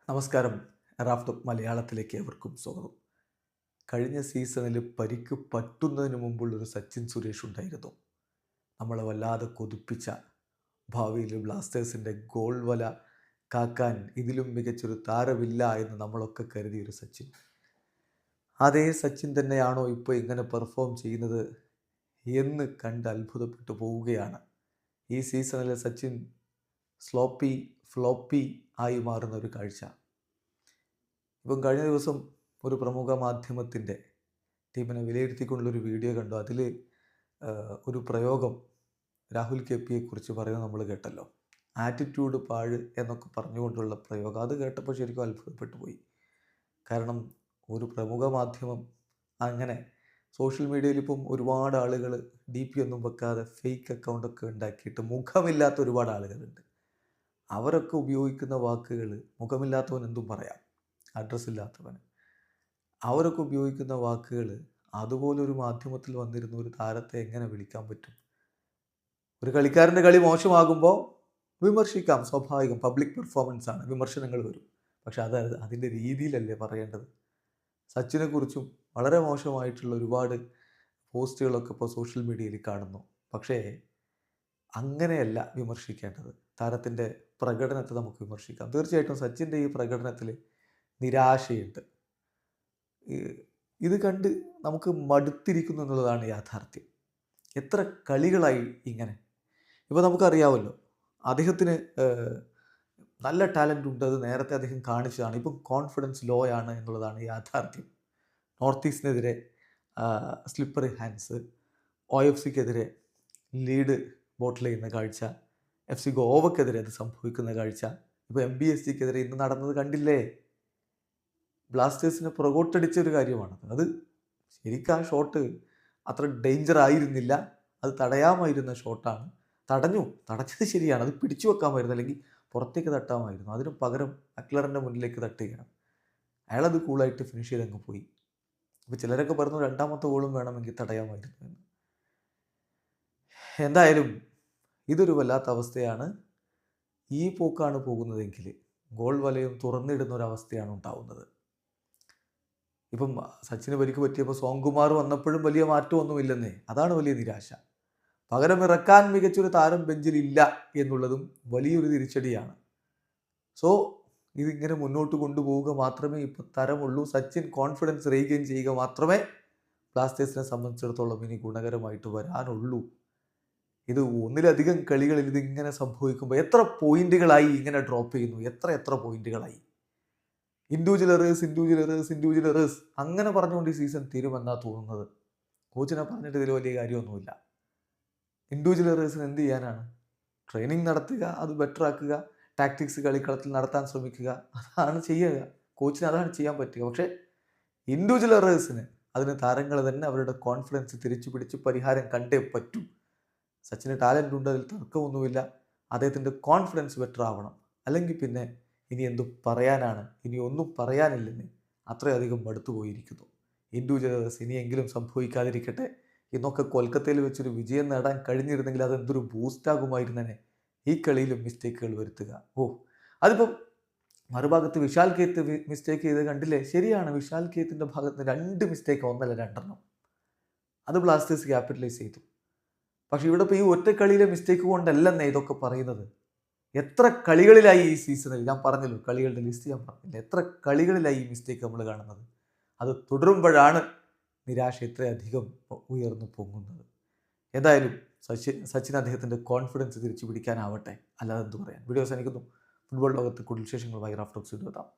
നമസ്കാരം. റാഫ് മലയാളത്തിലേക്ക് ഏവർക്കും സ്വാഗതം. കഴിഞ്ഞ സീസണിൽ പരിക്ക് പറ്റുന്നതിന് മുമ്പുള്ളൊരു സച്ചിൻ സുരേഷ് ഉണ്ടായിരുന്നു. നമ്മളെ വല്ലാതെ കൊതിപ്പിച്ച, ഭാവിയിൽ ബ്ലാസ്റ്റേഴ്സിൻ്റെ ഗോൾ വല കാക്കാൻ ഇതിലും മികച്ചൊരു താരമില്ല എന്ന് നമ്മളൊക്കെ കരുതിയൊരു സച്ചിൻ. അതേ സച്ചിൻ തന്നെയാണോ ഇപ്പോൾ ഇങ്ങനെ പെർഫോം ചെയ്യുന്നത് എന്ന് കണ്ട് അത്ഭുതപ്പെട്ടു പോവുകയാണ്. ഈ സീസണിലെ സച്ചിൻ സ്ലോപ്പി ഫ്ലോപ്പി ആയി മാറുന്ന ഒരു കാഴ്ച. ഇപ്പം കഴിഞ്ഞ ദിവസം ഒരു പ്രമുഖ മാധ്യമത്തിൻ്റെ ടീമിനെ വിലയിരുത്തിക്കൊണ്ടുള്ളൊരു വീഡിയോ കണ്ടു. അതിൽ ഒരു പ്രയോഗം രാഹുൽ കെ പിയെക്കുറിച്ച് പറയുന്നത് നമ്മൾ കേട്ടല്ലോ. ആറ്റിറ്റ്യൂഡ് പാഴ് എന്നൊക്കെ പറഞ്ഞുകൊണ്ടുള്ള പ്രയോഗം. അത് കേട്ടപ്പോൾ ശരിക്കും അത്ഭുതപ്പെട്ടു പോയി. കാരണം ഒരു പ്രമുഖ മാധ്യമം അങ്ങനെ സോഷ്യൽ മീഡിയയിൽ ഇപ്പം ഒരുപാട് ആളുകൾ DP ഒന്നും വെക്കാതെ ഫേക്ക് അക്കൗണ്ടൊക്കെ ഉണ്ടാക്കിയിട്ട് മുഖമില്ലാത്ത ഒരുപാട് ആളുകളുണ്ട്. അവരൊക്കെ ഉപയോഗിക്കുന്ന വാക്കുകൾ, മുഖമില്ലാത്തവൻ എന്തും പറയാം, അഡ്രസ്സ് ഇല്ലാത്തവന്, അവരൊക്കെ ഉപയോഗിക്കുന്ന വാക്കുകൾ അതുപോലൊരു മാധ്യമത്തിൽ വന്നിരുന്ന ഒരു താരത്തെ എങ്ങനെ വിളിക്കാൻ പറ്റും? ഒരു കളിക്കാരൻ്റെ കളി മോശമാകുമ്പോൾ വിമർശിക്കാം, സ്വാഭാവികം, പബ്ലിക് പെർഫോമൻസ് ആണ്, വിമർശനങ്ങൾ വരും. പക്ഷെ അതിൻ്റെ രീതിയിലല്ലേ പറയേണ്ടത്? സച്ചിനെക്കുറിച്ചും വളരെ മോശമായിട്ടുള്ള ഒരുപാട് പോസ്റ്റുകളൊക്കെ ഇപ്പോൾ സോഷ്യൽ മീഡിയയിൽ കാണുന്നു. പക്ഷേ അങ്ങനെയല്ല വിമർശിക്കേണ്ടത്. താരത്തിൻ്റെ പ്രകടനത്തെ നമുക്ക് വിമർശിക്കാം. തീർച്ചയായിട്ടും സച്ചിൻ്റെ ഈ പ്രകടനത്തിൽ നിരാശയുണ്ട്. ഇത് കണ്ട് നമുക്ക് മടുത്തിരിക്കുന്നു എന്നുള്ളതാണ് യാഥാർത്ഥ്യം. എത്ര കളികളായി ഇങ്ങനെ. ഇപ്പോൾ നമുക്കറിയാമല്ലോ, അദ്ദേഹത്തിന് നല്ല ടാലൻ്റ് ഉണ്ട്. അത് നേരത്തെ അദ്ദേഹം കാണിച്ചതാണ്. ഇപ്പം കോൺഫിഡൻസ് ലോ ആണ് എന്നുള്ളതാണ് യാഥാർത്ഥ്യം. നോർത്ത് ഈസ്റ്റിനെതിരെ സ്ലിപ്പറി ഹാൻഡ്സ്, OFCക്കെതിരെ ലീഡ് ബോട്ടിൽ ചെയ്യുന്ന കാഴ്ച, FC ഗോവക്കെതിരെ അത് സംഭവിക്കുന്ന കാഴ്ച, ഇപ്പോൾ MBSGക്കെതിരെ ഇന്ന് നടന്നത് കണ്ടില്ലേ? ബ്ലാസ്റ്റേഴ്സിനെ പുറകോട്ടടിച്ച ഒരു കാര്യമാണ് അത്. ശരിക്കും ആ ഷോട്ട് അത്ര ഡേഞ്ചർ ആയിരുന്നില്ല. അത് തടയാമായിരുന്ന ഷോട്ടാണ്. തടഞ്ഞത് ശരിയാണ്. അത് പിടിച്ചു വെക്കാമായിരുന്നു, അല്ലെങ്കിൽ പുറത്തേക്ക് തട്ടാമായിരുന്നു. അതിന് പകരം അക്ലറിൻ്റെ മുന്നിലേക്ക് തട്ടുകയാണ്. അയാളത് കൂളായിട്ട് ഫിനിഷ് ചെയ്തങ്ങ് പോയി. അപ്പോൾ ചിലരൊക്കെ പറഞ്ഞു രണ്ടാമത്തെ ഗോളും വേണമെങ്കിൽ തടയാമായിരുന്നു എന്ന്. എന്തായാലും ഇതൊരു വല്ലാത്ത അവസ്ഥയാണ്. ഈ പോക്കാണ് പോകുന്നതെങ്കിൽ ഗോൾ വലയം തുറന്നിടുന്ന ഒരവസ്ഥയാണ് ഉണ്ടാവുന്നത്. ഇപ്പം സച്ചിന് പരിക്ക് പറ്റിയപ്പോൾ സോംകുമാർ വന്നപ്പോഴും വലിയ മാറ്റമൊന്നുമില്ലെന്നേ. അതാണ് വലിയ നിരാശ. പകരം ഇറക്കാൻ മികച്ചൊരു താരം ബെഞ്ചിലില്ല എന്നുള്ളതും വലിയൊരു തിരിച്ചടിയാണ്. സോ ഇതിങ്ങനെ മുന്നോട്ട് കൊണ്ടുപോവുക മാത്രമേ ഇപ്പോൾ തരമുള്ളൂ. സച്ചിൻ കോൺഫിഡൻസ് റീഗെയിൻ ചെയ്യുക മാത്രമേ ബ്ലാസ്റ്റേഴ്സിനെ സംബന്ധിച്ചിടത്തോളം ഇനി ഗുണകരമായിട്ട് വരാനുള്ളൂ. ഇത് ഒന്നിലധികം കളികളിൽ ഇതിങ്ങനെ സംഭവിക്കുമ്പോൾ എത്ര പോയിന്റുകളായി ഇങ്ങനെ ഡ്രോപ്പ് ചെയ്യുന്നു, എത്ര പോയിന്റുകളായി. ഇൻഡിവിജ്വൽ എറേഴ്സ് അങ്ങനെ പറഞ്ഞുകൊണ്ട് ഈ സീസൺ തീരുമെന്നാണ് തോന്നുന്നത്. കോച്ചിനെ പറഞ്ഞിട്ട് ഇതിൽ വലിയ കാര്യമൊന്നുമില്ല. ഇൻഡിവിജ്വൽ എറേഴ്സിന് എന്ത് ചെയ്യാനാണ്? ട്രെയിനിങ് നടത്തുക, അത് ബെറ്റർ ആക്കുക, ടാക്ടിക്സ് കളിക്കളത്തിൽ നടത്താൻ ശ്രമിക്കുക, അതാണ് ചെയ്യുക. കോച്ചിന് അതാണ് ചെയ്യാൻ പറ്റുക. പക്ഷേ ഇൻഡിവിജ്വൽ എറേഴ്സിന് അതിന് താരങ്ങൾ തന്നെ അവരുടെ കോൺഫിഡൻസ് തിരിച്ചു പിടിച്ച് പരിഹാരം കണ്ടേ പറ്റൂ. സച്ചിന് ടാലൻ്റ് ഉണ്ട്, അതിൽ തർക്കമൊന്നുമില്ല. അദ്ദേഹത്തിൻ്റെ കോൺഫിഡൻസ് ബെറ്റർ ആവണം. അല്ലെങ്കിൽ പിന്നെ ഇനി എന്തും പറയാനാണ്? ഇനി ഒന്നും പറയാനില്ലെന്ന് അത്രയധികം മടുത്തു പോയിരിക്കുന്നു. ഇൻഡിവിജ്വൽ ഇനിയെങ്കിലും സംഭവിക്കാതിരിക്കട്ടെ. ഇന്നൊക്കെ കൊൽക്കത്തയിൽ വെച്ചൊരു വിജയം നേടാൻ കഴിഞ്ഞിരുന്നെങ്കിൽ അതെന്തൊരു ബൂസ്റ്റാകുമായിരുന്നേ. ഈ കളിയിലും മിസ്റ്റേക്കുകൾ വരുത്തുക. അതിപ്പം മറുഭാഗത്ത് വിശാൽ കേത്ത് മിസ്റ്റേക്ക് ചെയ്ത് കണ്ടില്ലേ? ശരിയാണ്, വിശാൽ കേത്തിൻ്റെ ഭാഗത്ത് 2 മിസ്റ്റേക്ക്, ഒന്നല്ല 2 അത് ബ്ലാസ്റ്റേഴ്സ് ക്യാപിറ്റലൈസ് ചെയ്തു. പക്ഷെ ഇവിടെ ഇപ്പോൾ ഈ ഒറ്റ കളിയിലെ മിസ്റ്റേക്ക് കൊണ്ടല്ലെന്നേ ഇതൊക്കെ പറയുന്നത്. എത്ര കളികളിലായി ഈ സീസണിൽ, ഞാൻ പറഞ്ഞല്ലോ, കളികളുടെ ലിസ്റ്റ് ഞാൻ പറഞ്ഞില്ല, എത്ര കളികളിലായി ഈ മിസ്റ്റേക്ക് നമ്മൾ കാണുന്നത്. അത് തുടരുമ്പോഴാണ് നിരാശ ഇത്രയധികം ഉയർന്നു പൊങ്ങുന്നത്. എന്തായാലും സച്ചിൻ അദ്ദേഹത്തിൻ്റെ കോൺഫിഡൻസ് തിരിച്ചു പിടിക്കാനാവട്ടെ, അല്ലാതെ എന്ത് പറയാൻ. വീഡിയോ അവസാനിക്കുന്നു. ഫുട്ബോൾ ലോകത്ത് കൂടുതൽ വിശേഷങ്ങളുമായി റാഫ് ടോക്സ് എത്താം.